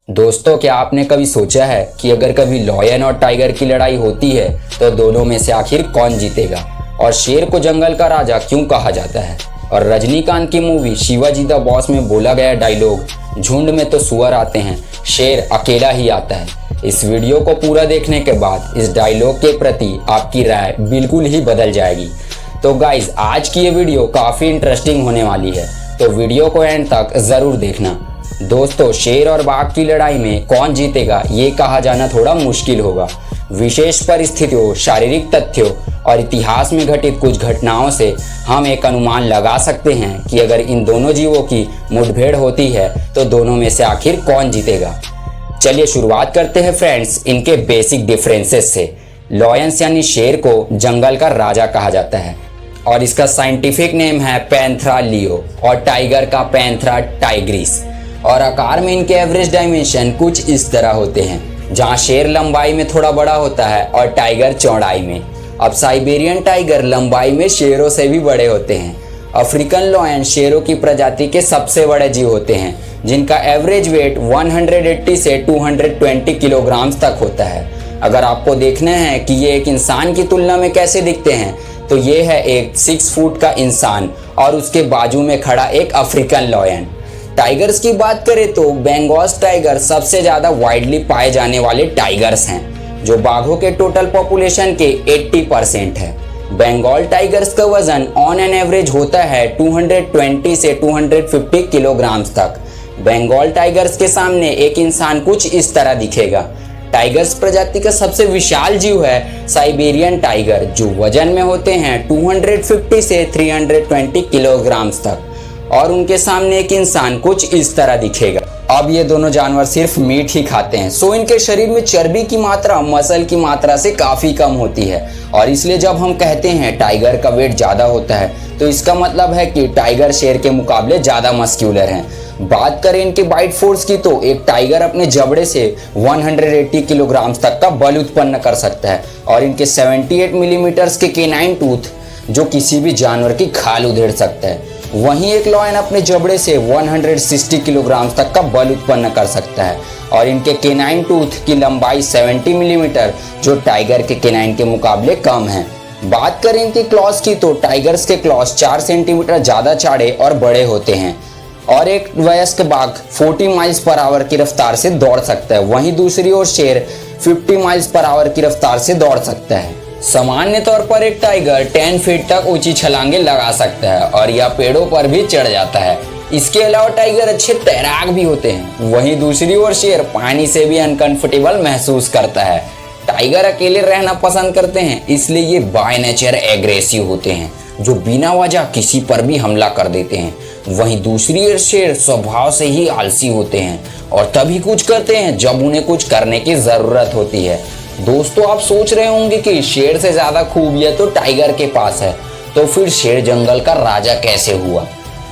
दोस्तों, क्या आपने कभी सोचा है कि अगर कभी लॉयन और टाइगर की लड़ाई होती है तो दोनों में से आखिर कौन जीतेगा? और शेर को जंगल का राजा क्यों कहा जाता है? और रजनीकांत की मूवी शिवाजी द बॉस में बोला गया डायलॉग, झुंड में तो सुअर आते हैं, शेर अकेला ही आता है। इस वीडियो को पूरा देखने के बाद इस डायलॉग के प्रति आपकी राय बिल्कुल ही बदल जाएगी। तो गाइज, आज की ये वीडियो काफ़ी इंटरेस्टिंग होने वाली है, तो वीडियो को एंड तक ज़रूर देखना। दोस्तों, शेर और बाघ की लड़ाई में कौन जीतेगा ये कहा जाना थोड़ा मुश्किल होगा। विशेष परिस्थितियों, शारीरिक तथ्यों और इतिहास में घटित कुछ घटनाओं से हम एक अनुमान लगा सकते हैं कि अगर इन दोनों जीवों की मुठभेड़ होती है तो दोनों में से आखिर कौन जीतेगा। चलिए शुरुआत करते हैं फ्रेंड्स इनके बेसिक डिफरेंसेस से। लॉयंस यानी शेर को जंगल का राजा कहा जाता है और इसका साइंटिफिक नेम है पैंथेरा लियो, और टाइगर का पैंथेरा टाइग्रिस। और आकार में इनके एवरेज डायमेंशन कुछ इस तरह होते हैं, जहां शेर लंबाई में थोड़ा बड़ा होता है और टाइगर चौड़ाई में। अब साइबेरियन टाइगर लंबाई में शेरों से भी बड़े होते हैं। अफ्रीकन लॉयन शेरों की प्रजाति के सबसे बड़े जीव होते हैं, जिनका एवरेज वेट 180 से 220 किलोग्राम तक होता है। अगर आपको देखना है कि ये एक इंसान की तुलना में कैसे दिखते हैं, तो ये है एक 6 फुट का इंसान और उसके बाजू में खड़ा एक अफ्रीकन लॉयन। टाइगर्स की बात करें तो बंगाल टाइगर सबसे ज़्यादा वाइडली पाए जाने वाले टाइगर्स हैं, जो बाघों के टोटल पॉपुलेशन के 80% है। बंगाल टाइगर्स का वजन ऑन एन एवरेज होता है 220 से 250 किलोग्राम तक। बंगाल टाइगर्स के सामने एक इंसान कुछ इस तरह दिखेगा। टाइगर्स प्रजाति का सबसे विशाल जीव है साइबेरियन टाइगर, जो वजन में होते हैं 250 से 320 किलोग्राम तक, और उनके सामने एक इंसान कुछ इस तरह दिखेगा। अब ये दोनों जानवर सिर्फ मीट ही खाते हैं, सो इनके शरीर में चर्बी की मात्रा मसल की मात्रा से काफ़ी कम होती है, और इसलिए जब हम कहते हैं टाइगर का वेट ज़्यादा होता है तो इसका मतलब है कि टाइगर शेर के मुकाबले ज़्यादा मस्क्यूलर हैं। बात करें इनके बाइट फोर्स की, तो एक टाइगर अपने जबड़े से 180 किलोग्राम तक का बल उत्पन्न कर सकता है, और इनके 78 मिलीमीटर्स के केनाइन टूथ जो किसी भी जानवर की खाल उधेड़ सकता है। वहीं एक लॉयन अपने जबड़े से 160 किलोग्राम तक का बल उत्पन्न कर सकता है, और इनके केनाइन टूथ की लंबाई 70 मिलीमीटर जो टाइगर के केनाइन के मुकाबले कम है। बात करें इनके क्लॉस की, तो टाइगर्स के क्लॉस 4 सेंटीमीटर ज़्यादा चौड़े और बड़े होते हैं, और एक वयस्क बाघ 40 माइल्स पर आवर की रफ्तार से दौड़ सकता है। वहीं दूसरी ओर शेर 50 माइल्स पर आवर की रफ्तार से दौड़ सकता है। सामान्य तौर पर एक टाइगर 10 फीट तक ऊंची छलांगे लगा सकता है और यह पेड़ों पर भी चढ़ जाता है। इसके अलावा टाइगर अच्छे तैराक भी होते हैं। वहीं दूसरी ओर शेर पानी से भी अनकंफर्टेबल महसूस करता है। टाइगर अकेले रहना पसंद करते हैं, इसलिए ये बाय नेचर एग्रेसिव होते हैं, जो बिना वजह किसी पर भी हमला कर देते हैं। वहीं दूसरी ओर शेर स्वभाव से ही आलसी होते हैं और तभी कुछ करते हैं जब उन्हें कुछ करने की ज़रूरत होती है। दोस्तों, आप सोच रहे होंगे कि शेर से ज़्यादा खूबियत तो टाइगर के पास है, तो फिर शेर जंगल का राजा कैसे हुआ?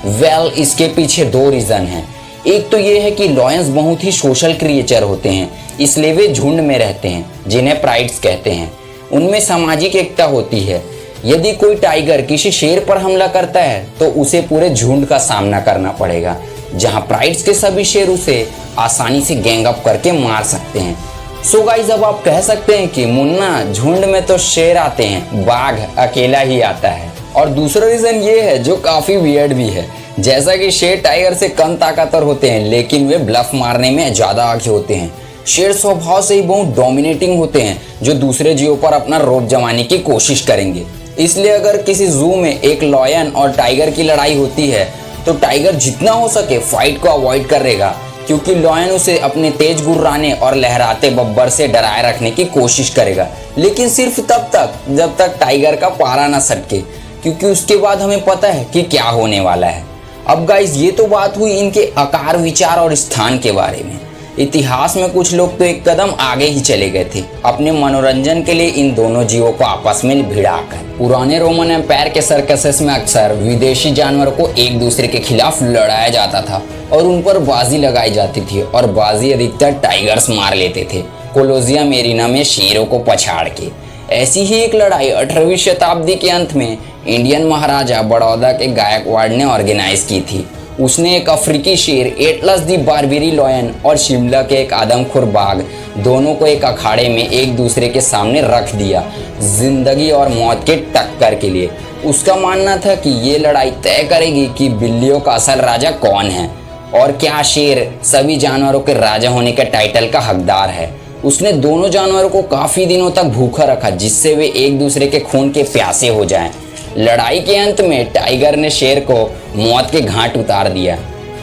वेल, इसके पीछे 2 रीज़न हैं। एक तो ये है कि लॉयंस बहुत ही सोशल क्रिएचर होते हैं, इसलिए वे झुंड में रहते हैं, जिन्हें प्राइड्स कहते हैं। उनमें सामाजिक एकता होती है। यदि कोई टाइगर किसी शेर पर हमला करता है तो उसे पूरे झुंड का सामना करना पड़ेगा, जहाँ प्राइड्स के सभी शेर उसे आसानी से गैंग अप करके मार सकते हैं। सो गाइस, अब आप कह सकते हैं कि मुन्ना, झुंड में तो शेर आते हैं, बाघ अकेला ही आता है। और दूसरा रीज़न ये है जो काफ़ी वियर्ड भी है, जैसा कि शेर टाइगर से कम ताकतवर होते हैं, लेकिन वे ब्लफ मारने में ज़्यादा आगे होते हैं। शेर स्वभाव से ही बहुत डोमिनेटिंग होते हैं, जो दूसरे जीवों पर अपना रोब जमाने की कोशिश करेंगे। इसलिए अगर किसी जू में एक लॉयन और टाइगर की लड़ाई होती है तो टाइगर जितना हो सके फाइट को अवॉइड करेगा, क्योंकि लॉयन उसे अपने तेज गुर्राने और लहराते बब्बर से डराए रखने की कोशिश करेगा, लेकिन सिर्फ तब तक जब तक टाइगर का पारा ना सटके, क्योंकि उसके बाद हमें पता है कि क्या होने वाला है। अब गाइस, ये तो बात हुई इनके आकार, विचार और स्थान के बारे में। इतिहास में कुछ लोग तो एक कदम आगे ही चले गए थे, अपने मनोरंजन के लिए इन दोनों जीवों को आपस में भिड़ाकर। पुराने रोमन एम्पायर के सर्कसेस में अक्सर विदेशी जानवरों को एक दूसरे के खिलाफ लड़ाया जाता था और उन पर बाजी लगाई जाती थी, और बाजी अधिकतर टाइगर्स मार लेते थे, कोलोजियम एरिना में शेरों को पछाड़ के। ऐसी ही एक लड़ाई 18वीं शताब्दी के अंत में इंडियन महाराजा बड़ौदा के गायकवाड़ ने ऑर्गेनाइज की थी, उसने एक अफ्रीकी शेर एटलस दी बारबेरी लॉयन और शिमला के एक आदमखोर बाघ दोनों को एक अखाड़े में एक दूसरे के सामने रख दिया, जिंदगी और मौत के टक्कर के लिए। उसका मानना था कि ये लड़ाई तय करेगी कि बिल्लियों का असल राजा कौन है और क्या शेर सभी जानवरों के राजा होने के टाइटल का हकदार है। उसने दोनों जानवरों को काफी दिनों तक भूखा रखा जिससे वे एक दूसरे के खून के प्यासे हो जाएं। लड़ाई के अंत में टाइगर ने शेर को मौत के घाट उतार दिया।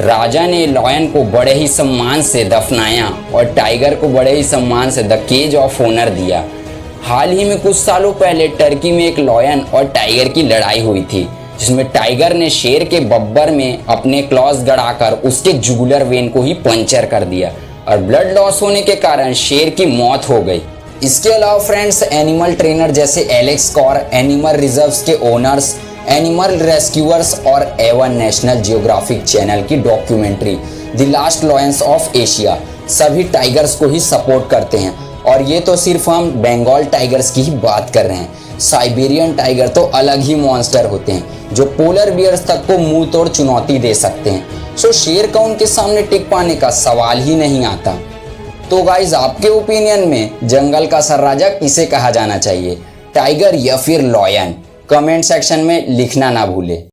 राजा ने लॉयन को बड़े ही सम्मान से दफनाया और टाइगर को बड़े ही सम्मान से द केज ऑफ ऑनर दिया। हाल ही में कुछ सालों पहले टर्की में एक लॉयन और टाइगर की लड़ाई हुई थी, जिसमें टाइगर ने शेर के बब्बर में अपने क्लॉज गड़ाकर उसके जुगुलर वेन को ही पंचर कर दिया और ब्लड लॉस होने के कारण शेर की मौत हो गई। इसके अलावा फ्रेंड्स, एनिमल ट्रेनर जैसे एलेक्स कॉर, एनिमल रिजर्व्स के ओनर्स, एनिमल रेस्क्यूअर्स और एवन नेशनल जियोग्राफिक चैनल की documentary the last lions of Asia सभी टाइगर्स को ही सपोर्ट करते हैं। और ये तो सिर्फ हम बंगाल टाइगर्स की ही बात कर रहे हैं। साइबेरियन टाइगर तो अलग ही मॉन्स्टर होते हैं जो पोलर बियर्स तक को मुंह तोड़ चुनौती दे सकते हैं। सो शेर का उनके सामने टिक पाने का सवाल ही नहीं आता। तो गाइज, आपके ओपिनियन में जंगल का असल राजा किसे कहा जाना चाहिए, टाइगर या फिर लॉयन? कमेंट सेक्शन में लिखना ना भूले।